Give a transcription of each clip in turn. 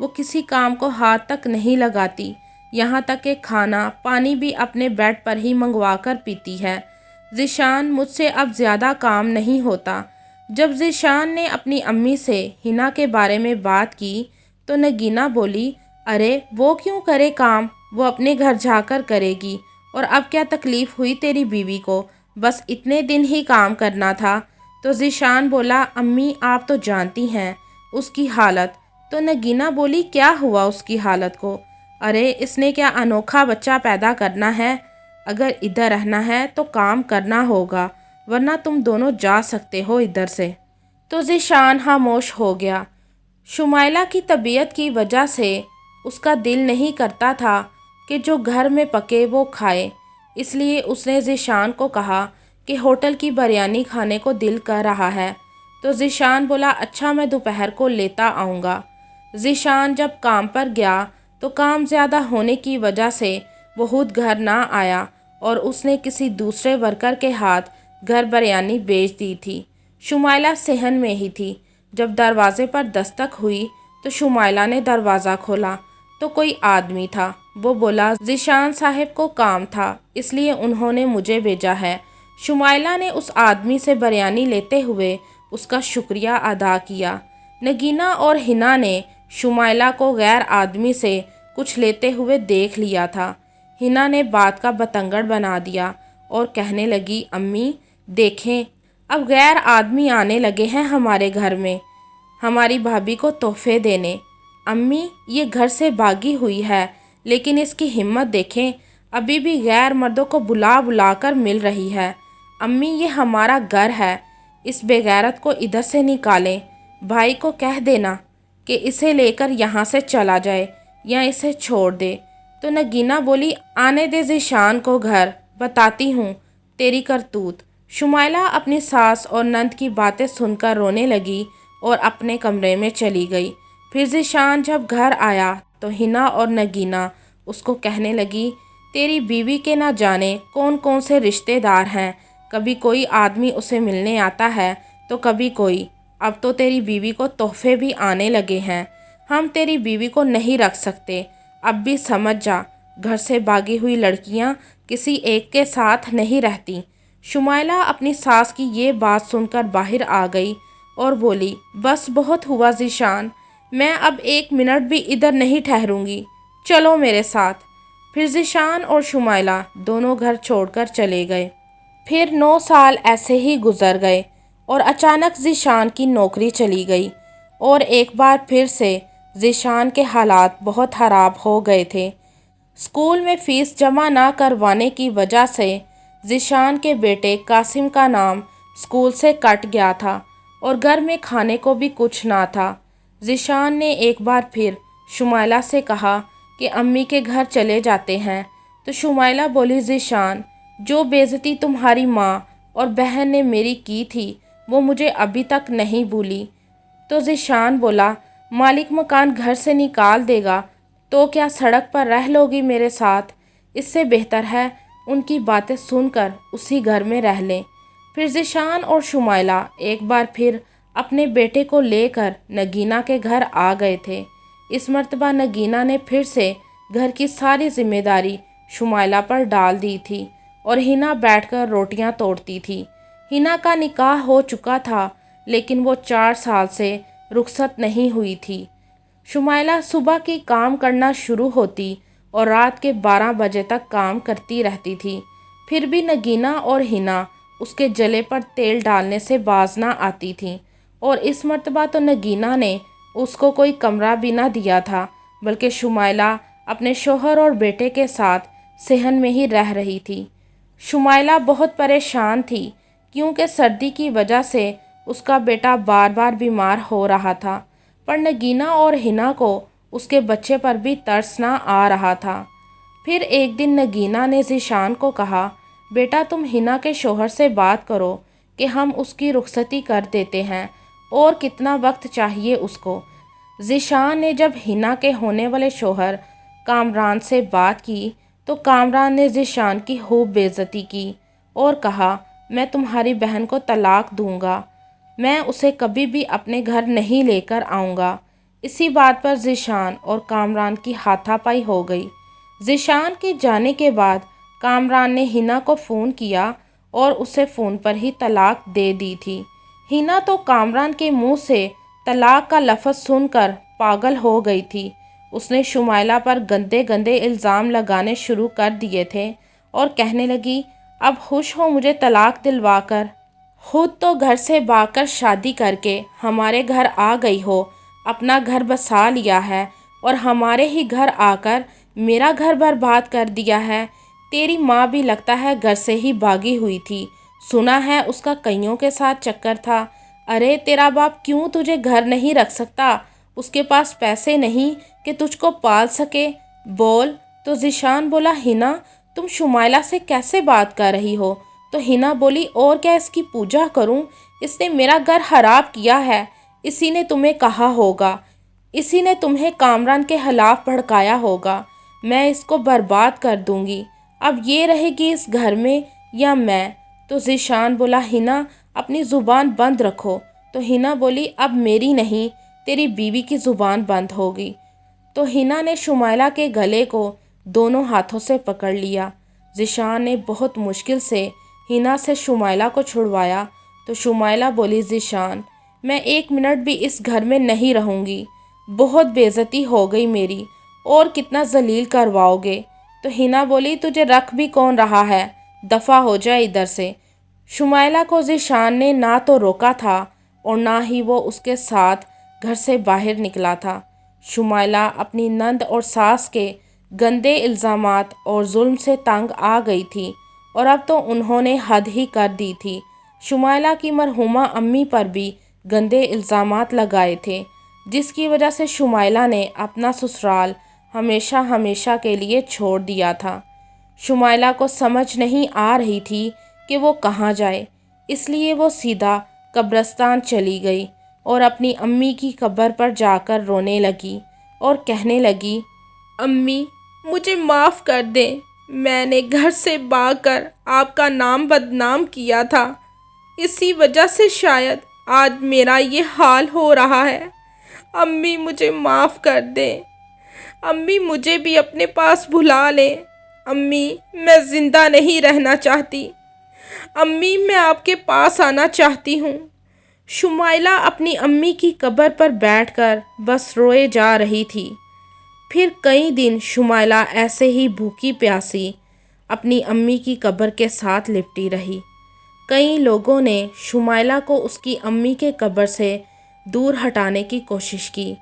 وہ کسی کام کو ہاتھ تک نہیں لگاتی، یہاں تک کہ کھانا پانی بھی اپنے بیڈ پر ہی منگوا کر پیتی ہے۔ ذیشان، مجھ سے اب زیادہ کام نہیں ہوتا۔ جب ذیشان نے اپنی امی سے ہنا کے بارے میں بات کی تو نگینہ بولی، ارے وہ کیوں کرے کام، وہ اپنے گھر جا کر کرے گی، اور اب کیا تکلیف ہوئی تیری بیوی کو، بس اتنے دن ہی کام کرنا تھا۔ تو ذیشان بولا، امی آپ تو جانتی ہیں اس کی حالت۔ تو نگینہ بولی، کیا ہوا اس کی حالت کو؟ ارے اس نے کیا انوکھا بچہ پیدا کرنا ہے، اگر ادھر رہنا ہے تو کام کرنا ہوگا، ورنہ تم دونوں جا سکتے ہو ادھر سے۔ تو ذیشان خاموش ہو گیا۔ شمائلہ کی طبیعت کی وجہ سے اس کا دل نہیں کرتا تھا کہ جو گھر میں پکے وہ کھائے، اس لیے اس نے ذیشان کو کہا کہ ہوٹل کی بریانی کھانے کو دل کر رہا ہے۔ تو ذیشان بولا، اچھا میں دوپہر کو لیتا آؤں گا۔ ذیشان جب کام پر گیا تو کام زیادہ ہونے کی وجہ سے بہت گھر نہ آیا اور اس نے کسی دوسرے ورکر کے ہاتھ گھر بریانی بیچ دی تھی۔ شمائلہ صحن میں ہی تھی جب دروازے پر دستک ہوئی تو شمائلہ نے دروازہ کھولا تو کوئی آدمی تھا۔ وہ بولا، ذیشان صاحب کو کام تھا اس لیے انہوں نے مجھے بھیجا ہے۔ شمائلہ نے اس آدمی سے بریانی لیتے ہوئے اس کا شکریہ ادا کیا۔ نگینہ اور ہنا نے شمائلہ کو غیر آدمی سے کچھ لیتے ہوئے دیکھ لیا تھا۔ ہنا نے بات کا بتنگڑ بنا دیا اور کہنے لگی، امی دیکھیں، اب غیر آدمی آنے لگے ہیں ہمارے گھر میں ہماری بھابھی کو تحفے دینے۔ امی یہ گھر سے بھاگی ہوئی ہے لیکن اس کی ہمت دیکھیں، ابھی بھی غیر مردوں کو بلا بلا کر مل رہی ہے۔ امی یہ ہمارا گھر ہے، اس بے غیرت کو ادھر سے نکالیں، بھائی کو کہہ دینا کہ اسے لے کر یہاں سے چلا جائے یا اسے چھوڑ دے۔ تو نگینہ بولی، آنے دے ذیشان کو گھر، بتاتی ہوں تیری کرتوت۔ شمائلہ اپنی ساس اور نند کی باتیں سن کر رونے لگی اور اپنے کمرے میں چلی گئی۔ پھر ذیشان جب گھر آیا تو ہنا اور نگینہ اس کو کہنے لگی، تیری بیوی کے نہ جانے کون کون سے رشتے دار ہیں، کبھی کوئی آدمی اسے ملنے آتا ہے تو کبھی کوئی، اب تو تیری بیوی کو تحفے بھی آنے لگے ہیں، ہم تیری بیوی کو نہیں رکھ سکتے، اب بھی سمجھ جا، گھر سے بھاگی ہوئی لڑکیاں کسی ایک کے ساتھ نہیں رہتی۔ شمائلہ اپنی ساس کی یہ بات سن کر باہر آ گئی اور بولی، بس بہت ہوا ذیشان، میں اب ایک منٹ بھی ادھر نہیں ٹھہروں گی، چلو میرے ساتھ۔ پھر ذیشان اور شمائلہ دونوں گھر چھوڑ کر چلے گئے۔ پھر 9 سال ایسے ہی گزر گئے اور اچانک ذیشان کی نوکری چلی گئی اور ایک بار پھر سے ذیشان کے حالات بہت خراب ہو گئے تھے۔ اسکول میں فیس جمع نہ کروانے کی وجہ سے ذیشان کے بیٹے قاسم کا نام اسکول سے کٹ گیا تھا اور گھر میں کھانے کو بھی کچھ نہ تھا۔ ذیشان نے ایک بار پھر شمائلہ سے کہا کہ امی کے گھر چلے جاتے ہیں۔ تو شمائلہ بولی، ذیشان جو بے عزتی تمہاری ماں اور بہن نے میری کی تھی وہ مجھے ابھی تک نہیں بھولی۔ تو ذیشان بولا، مالک مکان گھر سے نکال دے گا تو کیا سڑک پر رہ لوگی میرے ساتھ؟ اس سے بہتر ہے ان کی باتیں سن کر اسی گھر میں رہ لیں۔ پھر ذیشان اور شمائلہ ایک بار پھر اپنے بیٹے کو لے کر نگینہ کے گھر آ گئے تھے۔ اس مرتبہ نگینہ نے پھر سے گھر کی ساری ذمہ داری شمائلہ پر ڈال دی تھی اور ہنا بیٹھ کر روٹیاں توڑتی تھی۔ ہنا کا نکاح ہو چکا تھا لیکن وہ 4 سال سے رخصت نہیں ہوئی تھی۔ شمائلہ صبح کی کام کرنا شروع ہوتی اور رات کے 12 بجے تک کام کرتی رہتی تھی، پھر بھی نگینہ اور ہنا اس کے جلے پر تیل ڈالنے سے باز نہ آتی تھیں، اور اس مرتبہ تو نگینہ نے اس کو کوئی کمرہ بھی نہ دیا تھا بلکہ شمائلہ اپنے شوہر اور بیٹے کے ساتھ صحن میں ہی رہ رہی تھی۔ شمائلہ بہت پریشان تھی کیونکہ سردی کی وجہ سے اس کا بیٹا بار بار بیمار ہو رہا تھا، پر نگینہ اور ہنا کو اس کے بچے پر بھی ترس نہ آ رہا تھا۔ پھر ایک دن نگینہ نے ذیشان کو کہا، بیٹا تم ہنا کے شوہر سے بات کرو کہ ہم اس کی رخصتی کر دیتے ہیں، اور کتنا وقت چاہیے اس کو۔ ذیشان نے جب ہنا کے ہونے والے شوہر کامران سے بات کی تو کامران نے ذیشان کی خوب بے عزتی کی اور کہا، میں تمہاری بہن کو طلاق دوں گا، میں اسے کبھی بھی اپنے گھر نہیں لے کر آؤں گا۔ اسی بات پر ذیشان اور کامران کی ہاتھا پائی ہو گئی۔ ذیشان کے جانے کے بعد کامران نے ہنا کو فون کیا اور اسے فون پر ہی طلاق دے دی تھی۔ ہنا تو کامران کے منہ سے طلاق کا لفظ سن کر پاگل ہو گئی تھی۔ اس نے شمائلہ پر گندے گندے الزام لگانے شروع کر دیے تھے اور کہنے لگی، اب خوش ہو مجھے طلاق دلوا کر؟ خود تو گھر سے بھاگ کر شادی کر کے ہمارے گھر آ گئی ہو، اپنا گھر بسا لیا ہے اور ہمارے ہی گھر آ کر میرا گھر برباد کر دیا ہے۔ تیری ماں بھی لگتا ہے گھر سے ہی بھاگی ہوئی تھی، سنا ہے اس کا کئیوں کے ساتھ چکر تھا۔ ارے تیرا باپ کیوں تجھے گھر نہیں رکھ سکتا؟ اس کے پاس پیسے نہیں کہ تجھ کو پال سکے؟ بول۔ تو ذیشان بولا، ہنا تم شمائلہ سے کیسے بات کر رہی ہو؟ تو ہنا بولی، اور کیا اس کی پوجا کروں؟ اس نے میرا گھر خراب کیا ہے، اسی نے تمہیں کہا ہوگا، اسی نے تمہیں کامران کے خلاف بھڑکایا ہوگا، میں اس کو برباد کر دوں گی، اب یہ رہے گی اس گھر میں یا میں؟ تو ذیشان بولا، ہنا اپنی زبان بند رکھو۔ تو ہنا بولی، اب میری نہیں تیری بیوی کی زبان بند ہوگی۔ تو ہنا نے شمائلہ کے گلے کو دونوں ہاتھوں سے پکڑ لیا۔ ذیشان نے بہت مشکل سے ہنا سے شمائلہ کو چھڑوایا۔ تو شمائلہ بولی، ذیشان میں 1 منٹ بھی اس گھر میں نہیں رہوں گی، بہت بے عزتی ہو گئی میری، اور کتنا ذلیل کرواؤ گے؟ تو ہنا بولی، تجھے رکھ بھی کون رہا ہے، دفع ہو جائے ادھر سے۔ شمائلہ کو ذیشان نے نہ تو روکا تھا اور نہ ہی وہ اس کے ساتھ گھر سے باہر نکلا تھا۔ شمائلہ اپنی نند اور ساس کے گندے الزامات اور ظلم سے تنگ آ گئی تھی اور اب تو انہوں نے حد ہی کر دی تھی۔ شمائلہ کی مرحومہ امی پر بھی گندے الزامات لگائے تھے، جس کی وجہ سے شمائلہ نے اپنا سسرال ہمیشہ ہمیشہ کے لیے چھوڑ دیا تھا۔ شمائلہ کو سمجھ نہیں آ رہی تھی کہ وہ کہاں جائے، اس لیے وہ سیدھا قبرستان چلی گئی اور اپنی امی کی قبر پر جا کر رونے لگی اور کہنے لگی، امی مجھے معاف کر دیں، میں نے گھر سے بھاگ کر آپ کا نام بدنام کیا تھا، اسی وجہ سے شاید آج میرا یہ حال ہو رہا ہے۔ امی مجھے معاف کر دیں، امی مجھے بھی اپنے پاس بھلا لیں، امی میں زندہ نہیں رہنا چاہتی، امی میں آپ کے پاس آنا چاہتی ہوں۔ شمائلہ اپنی امی کی قبر پر بیٹھ کر بس روئے جا رہی تھی۔ پھر کئی دن شمائلہ ایسے ہی بھوکی پیاسی اپنی امی کی قبر کے ساتھ لپٹی رہی۔ کئی لوگوں نے شمائلہ کو اس کی امی کے قبر سے دور ہٹانے کی کوشش کی،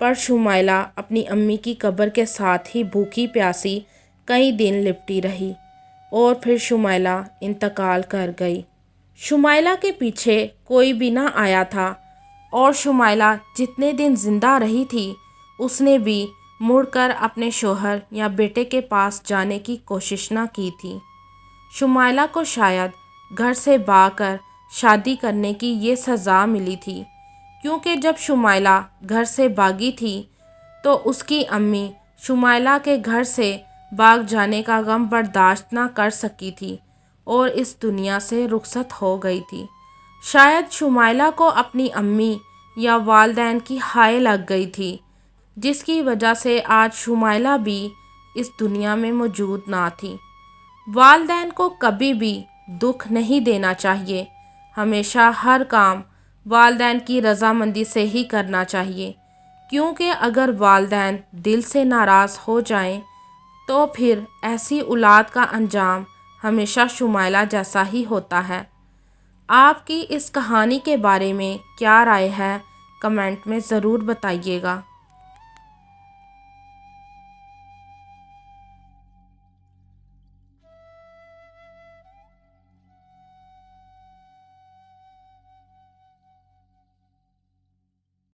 پر شمائلہ اپنی امی کی قبر کے ساتھ ہی بھوکی پیاسی کئی دن لپٹی رہی اور پھر شمائلہ انتقال کر گئی۔ شمائلہ کے پیچھے کوئی بھی نہ آیا تھا اور شمائلہ جتنے دن زندہ رہی تھی اس نے بھی مڑ کر اپنے شوہر یا بیٹے کے پاس جانے کی کوشش نہ کی تھی۔ شمائلہ کو شاید گھر سے بھاگ کر شادی کرنے کی یہ سزا ملی تھی، کیونکہ جب شمائلہ گھر سے بھاگی تھی تو اس کی امی شمائلہ کے گھر سے بھاگ جانے کا غم برداشت نہ کر سکی تھی اور اس دنیا سے رخصت ہو گئی تھی۔ شاید شمائلہ کو اپنی امی یا والدین کی ہائے لگ گئی تھی، جس کی وجہ سے آج شمائلہ بھی اس دنیا میں موجود نہ تھی۔ والدین کو کبھی بھی دکھ نہیں دینا چاہیے، ہمیشہ ہر کام والدین کی رضامندی سے ہی کرنا چاہیے، کیونکہ اگر والدین دل سے ناراض ہو جائیں تو پھر ایسی اولاد کا انجام ہمیشہ شمائلہ جیسا ہی ہوتا ہے۔ آپ کی اس کہانی کے بارے میں کیا رائے ہے، کمنٹ میں ضرور بتائیے گا۔